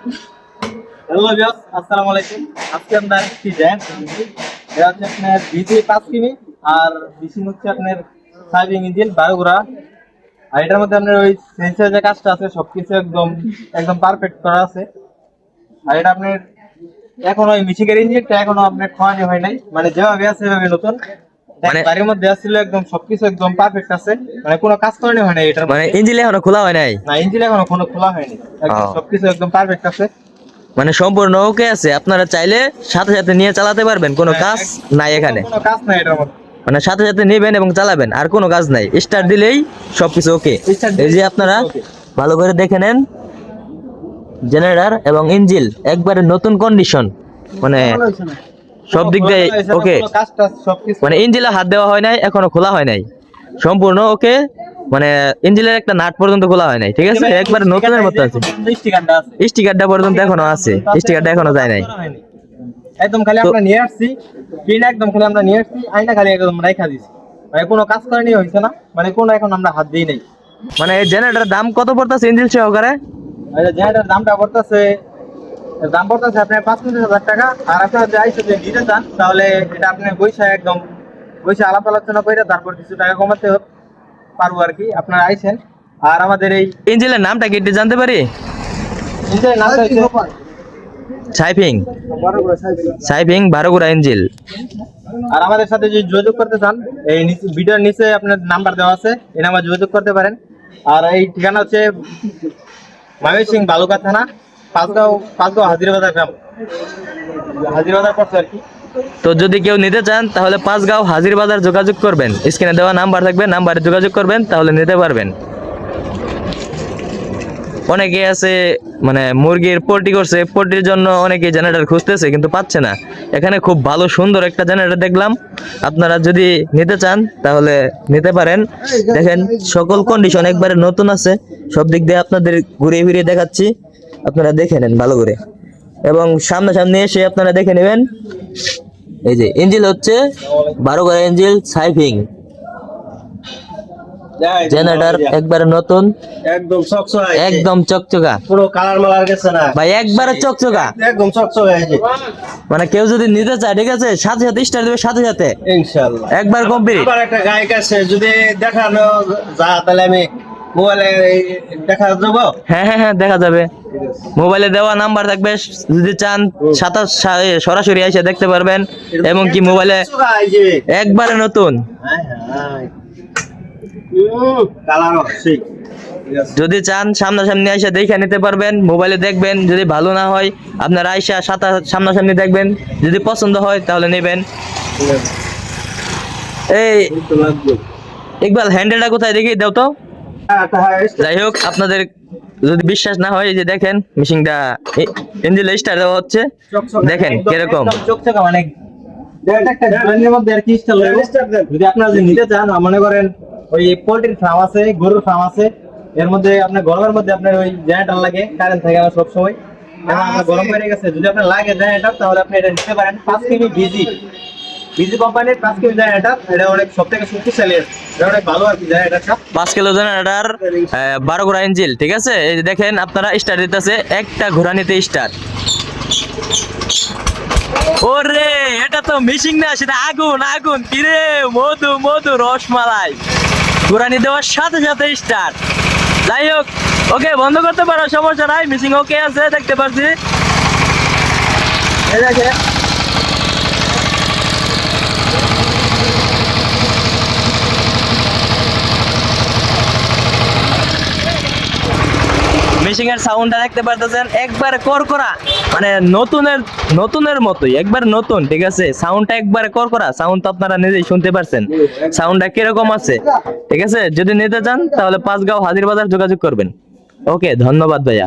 Hello viewers, আসসালামু আলাইকুম। আজকে আমরা একটি জ্যান্ট এটা হচ্ছে আপনার ভিজি 5 কিমি আর মেশিন হচ্ছে আপনার সাইভিং ইঞ্জিন 12 ঘোড়া। আর এটার মধ্যে আপনার ওই সেন্সর যে কাজটা আছে সবকিছু একদম একদম পারফেক্ট করা আছে। আর এটা আপনার এখনো ওই মিশিকের ইঞ্জিনটা এখনো আপনার খোয়ানি হয় নাই, মানে যেভাবে আছে সেভাবে নতুন। মানে গাড়ির মধ্যে আসছিল একদম সবকিছু একদম পারফেক্ট আছে, মানে কোনো কাজ করানি হয় নাই এটার মানে মধ্যে। ইঞ্জিন এখনো খোলা হয় নাই। না, ইঞ্জিন এখনো কোনো খোলা হয়নি, একদম ও। সবকিছু একদম পারফেক্ট আছে। মানে সম্পূর্ণ ওকে আছে, আপনারা চাইলে সাথে সাথে নিয়ে চালাতে পারবেন, কোনো কাজ নাই এখানে। কোনো কাজ নাই এটার মধ্যে। মানে সাথে সাথে নেবেন এবং চালাবেন, আর কোনো কাজ নাই, স্টার্ট দিলেই সবকিছু ওকে। Start এই যে দিলেই আপনারা okay। ভালো করে দেখে নেন, জেনারেটর এবং ইঞ্জিন একবারে নতুন কন্ডিশন, মানে সব দিক দিয়ে ওকে। কোনো কাজ টাজ সবকিছু মানে ইঞ্জিনে হাত দেওয়া হয় নাই, এখনো খোলা হয় নাই, সম্পূর্ণ ওকে। মানে ইঞ্জিনের একটা নাট পর্যন্ত খোলা হয় নাই, ঠিক আছে, একবারে নতুনের মতো আছে। স্টিকারটা আছে, স্টিকারটা পর্যন্ত এখনো আছে, স্টিকারটা এখনো যায় নাই। একদম খালি তো- আমরা নিয়ে আসছি, পিন একদম খালি আমরা নিয়ে আসছি, আইনা খালি একদম রাইখা দিছি, মানে কোনো কাজ করেনি হইছে না, মানে কোনো এখন আমরা হাত দিই নাই। মানে এই জেনারেটরের দাম কত পড়তেছে ইঞ্জিন সহকারে? আর যেটার দামটা পড়তেছে আপনার ৫-৫০ হাজার টাকা। আর আপনারা যদি আইসে যে নিতে চান তাহলে এটা আপনি বইসা আলাপ আলোচনা করে তারপর কিছু টাকা কমাতে পারবো আর কি, আপনারা আইসেন। আর আমাদের এই ইঞ্জিনের নামটা কি একটু জানতে পারি? ইঞ্জিনের নামটা হচ্ছে সাইফিং, সাইফিং 12 গুড়া ইঞ্জিন। আর আমাদের সাথে যদি যোগাযোগ করতে চান, এই ভিডিওর নিচে আপনার নাম্বার দেওয়া আছে, এই নাম্বার যোগাযোগ করতে পারেন। আর এই ঠিকানা হচ্ছে ময়মনসিংহ বালুকা থানা, পাঁচগাঁও হাজিরাবাজার গ্রাম, হাজিরাবাজার পড়ছে আর কি। তো যদি কেউ নিতে চান তাহলে 5 গাঁও হাজির বাজার যোগাযোগ করবেন, স্ক্রিনে দেওয়া নাম্বার থাকবে, নাম্বারে যোগাযোগ করবেন, তাহলে নিতে পারবেন। অনেকে আছে মানে মুরগির পোল্ট্রি করছে, পোল্ট্রির জন্য অনেকে জেনারেটর খুঁজতেছে কিন্তু পাচ্ছে না। এখানে খুব ভালো সুন্দর একটা জেনারেটর দেখলাম, আপনারা যদি নিতে চান তাহলে নিতে পারেন। দেখেন সকল কন্ডিশন একবারে নতুন আছে, সব দিক দিয়ে আপনাদের ঘুরিয়ে ফিরিয়ে দেখাচ্ছি, আপনারা দেখে নেন ভালো করে এবং সামনাসামনি এসে আপনারা দেখে নেবেন। এই যে ইঞ্জিন হচ্ছে 12 গাড়ি ইঞ্জিন সাইফিং জেনারেটর, একবারে নতুন, একদম চকচকা, একদম চকচকা পুরো কালার মালার গেছে না ভাই, একবারে চকচকা। একদম চকচকা হয়েছে মানে কেউ যদি নিতে চায়, ঠিক আছে, সাথে সাথে স্টার্ট দেবে, সাথে সাথে ইনশাআল্লাহ। একবার কমপ্লিট। আবার একটা গায়ক আছে, যদি দেখানো যা তাহলে আমি মোবাইলে দেখা যাবো। হ্যাঁ হ্যাঁ হ্যাঁ, দেখা যাবে, মোবাইলে দেওয়া নাম্বার থাকবে, যদি চান সরাসরি এসে দেখতে পারবেন, এবং কি মোবাইলে চকচকা এই যে একবারে নতুন। কালারও ঠিক। যদি চান সামনাসামনি এসে দেখে নিতে পারবেন, মোবাইলে দেখবেন, যদি ভালো না হয় আপনারা আইসা সামনাসামনি দেখবেন, যদি পছন্দ হয় তাহলে নেবেন। এই ইকবাল, হ্যান্ডেলটা কোথায় দেখি দাও তো। যাই হোক, আপনাদের যদি বিশ্বাস না হয়, এই যে দেখেন মেশিনটা ইঞ্জিন স্টার্ট দেওয়া হচ্ছে, দেখেন কিরকম চকচকা, মানে একটা ব্র্যান্ডের মধ্যে আর কি স্টাইল হবে। যদি আপনারা যদি নিতে চান, মনে করেন ওই পোল্ট্রির ফার্ম আছে, গরুর ফার্ম আছে, এর মধ্যে আপনার গরমের মধ্যে আপনার ওই জেনারেটর লাগে, কারেন্ট থাকে আমার সব সময়, এবং আপনার গরম হয়ে গেছে, যদি আপনার লাগে জেনারেটর তাহলে আপনি এটা নিতে পারেন। 5 কেজি বিজি কোম্পানির 5 কেজি জেনারেটর, এটা অনেক সবথেকে শক্তিশালী, এটা অনেক ভালো আর কি জেনারেটরটা। 5 কিলো জেনারেটর, 12 ঘোড়া ইঞ্জিন, ঠিক আছে। এই যে দেখেন আপনারা স্টার্ট দিতেছে, একটা ঘোড়া নিতে স্টার্ট। ওরে, এটা তো মেশিন না, সেটা আগুন আগুন, কিরে মধু মধু রসমালাই, ঘোরানি দেওয়ার সাথে সাথে স্টার্ট। যাই হোক, ওকে বন্ধ করতে পারো, সমস্যা নাই, মেশিন ওকে আছে, দেখতে পাচ্ছি। এই দেখেন মেশিনের সাউন্ডটা দেখতে পারতেছেন, একবারে করকরা, মানে নতুনের মতোই, একবার নতুন, ঠিক আছে। সাউন্ডটা একবারে করকরা, সাউন্ড তো আপনারা নিজেই শুনতে পারছেন সাউন্ডটা কিরকম আছে, ঠিক আছে। যদি নিতে চান তাহলে 5 গাঁও হাজির বাজার যোগাযোগ করবেন। ওকে, ধন্যবাদ ভাইয়া।